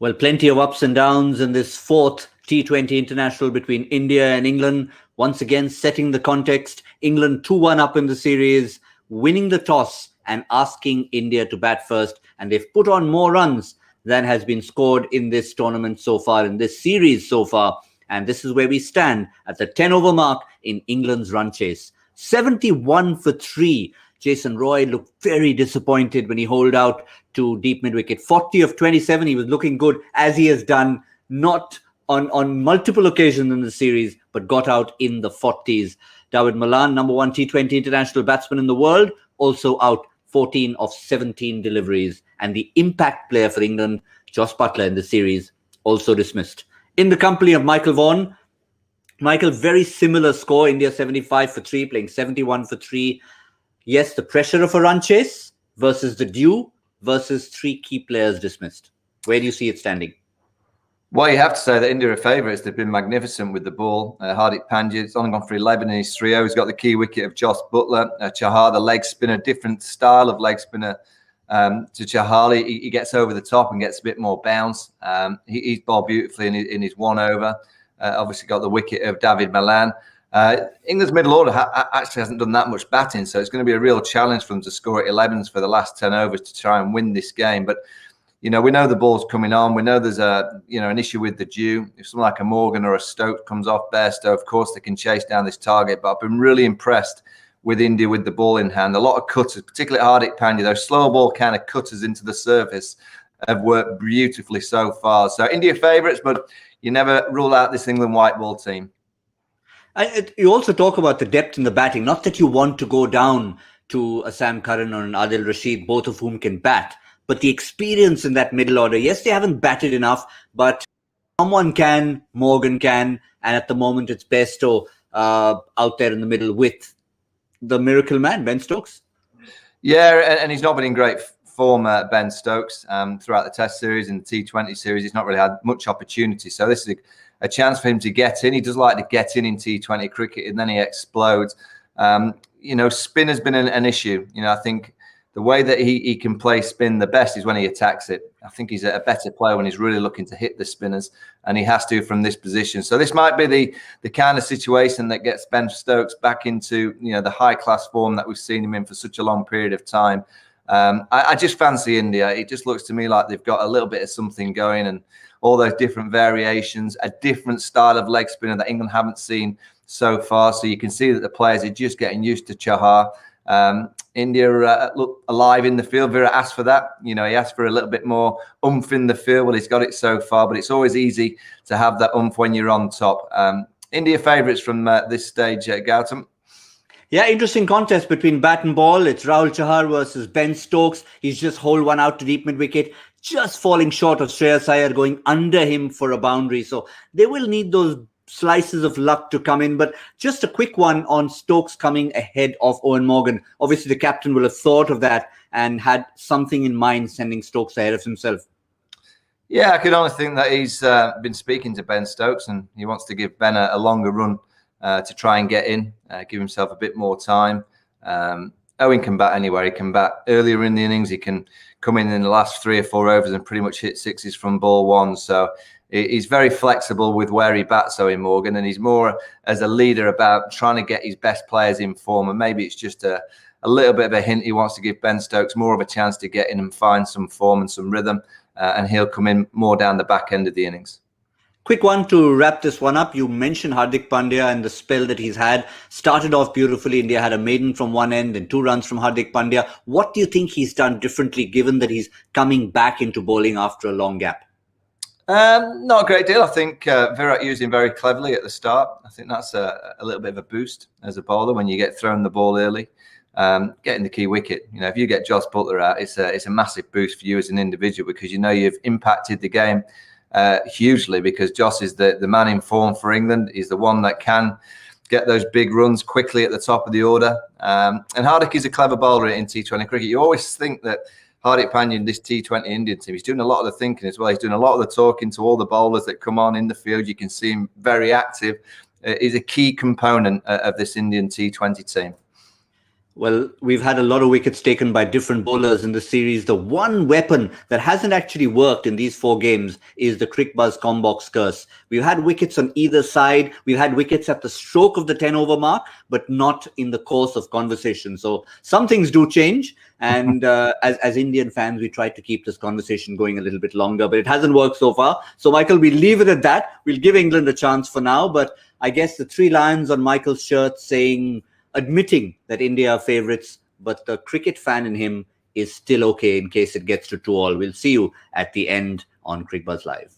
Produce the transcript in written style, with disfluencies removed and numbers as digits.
Well, plenty of ups and downs in this fourth T20 international between India and England. Once again, setting the context. England 2-1 up in the series, winning the toss and asking India to bat first. And they've put on more runs than has been scored in this tournament so far, in this series so far. And this is where we stand at the 10-over mark in England's run chase. 71 for 3. Jason Roy looked very disappointed when he holed out to deep mid-wicket. 40 of 27, he was looking good, as he has done, not on multiple occasions in the series, but got out in the 40s. Dawid Malan, number one T20 international batsman in the world, also out 14 of 17 deliveries. And the impact player for England, Jos Buttler, in the series, also dismissed. In the company of Michael Vaughan, Michael, very similar score. India 75 for 3, playing 71 for 3. Yes, the pressure of a run chase versus the due versus 3 key players dismissed. Where do you see it standing? Well, you have to say that India are favourites. They've been magnificent with the ball. Hardik Pandya, it's only gone for 11 in his 3-0. He's got the key wicket of Jos Buttler. Chahar, the leg spinner, different style of leg spinner to Chahar. He gets over the top and gets a bit more bounce. He's bowled beautifully in his 1 over. Obviously got the wicket of Dawid Malan. England's middle order actually hasn't done that much batting, so it's going to be a real challenge for them to score at 11s for the last 10 overs to try and win this game. But we know the ball's coming on. We know there's an issue with the dew. If someone like a Morgan or a Stokes comes off Bairstow, of course they can chase down this target. But I've been really impressed with India with the ball in hand. A lot of cutters, particularly Hardik Pandya, those slow ball kind of cutters into the surface, have worked beautifully so far. So India favourites, but you never rule out this England white ball team. You also talk about the depth in the batting. Not that you want to go down to a Sam Curran or an Adil Rashid, both of whom can bat, but the experience in that middle order. Yes, they haven't batted enough, but someone can, Morgan can, and at the moment it's Bairstow out there in the middle with the miracle man, Ben Stokes. Yeah, and he's not been in great form, Ben Stokes, throughout the Test series and the T20 series. He's not really had much opportunity, so this is a chance for him to get in. He does like to get in T20 cricket, and then he explodes. Spin has been an issue. I think the way that he can play spin the best is when he attacks it. I think he's a better player when he's really looking to hit the spinners, and he has to from this position. So this might be the kind of situation that gets Ben Stokes back into the high-class form that we've seen him in for such a long period of time. I just fancy India. It just looks to me like they've got a little bit of something going, and all those different variations, a different style of leg spinner that England haven't seen so far. So you can see that the players are just getting used to Chahar. India look alive in the field. Virat asked for that. He asked for a little bit more oomph in the field. Well, he's got it so far, but it's always easy to have that oomph when you're on top. India favourites from this stage, Gautam. Yeah, interesting contest between bat and ball. It's Rahul Chahar versus Ben Stokes. He's just holed one out to deep mid-wicket, just falling short of Shreyas Iyer, going under him for a boundary. So they will need those slices of luck to come in. But just a quick one on Stokes coming ahead of Owen Morgan. Obviously, the captain will have thought of that and had something in mind sending Stokes ahead of himself. Yeah, I could only think that he's been speaking to Ben Stokes and he wants to give Ben a longer run to try and get in, give himself a bit more time. Owen can bat anywhere. He can bat earlier in the innings. He can come in the last 3 or 4 overs and pretty much hit sixes from ball 1. So he's very flexible with where he bats, Owen Morgan, and he's more as a leader about trying to get his best players in form. And maybe it's just a little bit of a hint he wants to give Ben Stokes more of a chance to get in and find some form and some rhythm, and he'll come in more down the back end of the innings. Quick one to wrap this one up. You mentioned Hardik Pandya and the spell that he's had. Started off beautifully. India had a maiden from one end and 2 runs from Hardik Pandya. What do you think he's done differently, given that he's coming back into bowling after a long gap? Not a great deal. I think Virat used him very cleverly at the start. I think that's a little bit of a boost as a bowler when you get thrown the ball early. Getting the key wicket. If you get Jos Buttler out, it's a massive boost for you as an individual, because you've impacted the game hugely, because Jos is the man in form for England. He's the one that can get those big runs quickly at the top of the order. And Hardik is a clever bowler in T20 cricket. You always think that Hardik Pandya in this T20 Indian team, he's doing a lot of the thinking as well. He's doing a lot of the talking to all the bowlers that come on in the field. You can see him very active. He's a key component of this Indian T20 team. Well, we've had a lot of wickets taken by different bowlers in the series. The one weapon that hasn't actually worked in these 4 games is the Cricbuzz Comm Box curse. We've had wickets on either side. We've had wickets at the stroke of the 10-over mark, but not in the course of conversation. So some things do change. And as Indian fans, we try to keep this conversation going a little bit longer, but it hasn't worked so far. So, Michael, we'll leave it at that. We'll give England a chance for now. But I guess the 3 lions on Michael's shirt admitting that India are favourites, but the cricket fan in him is still okay in case it gets to 2-all. We'll see you at the end on Cricbuzz Live.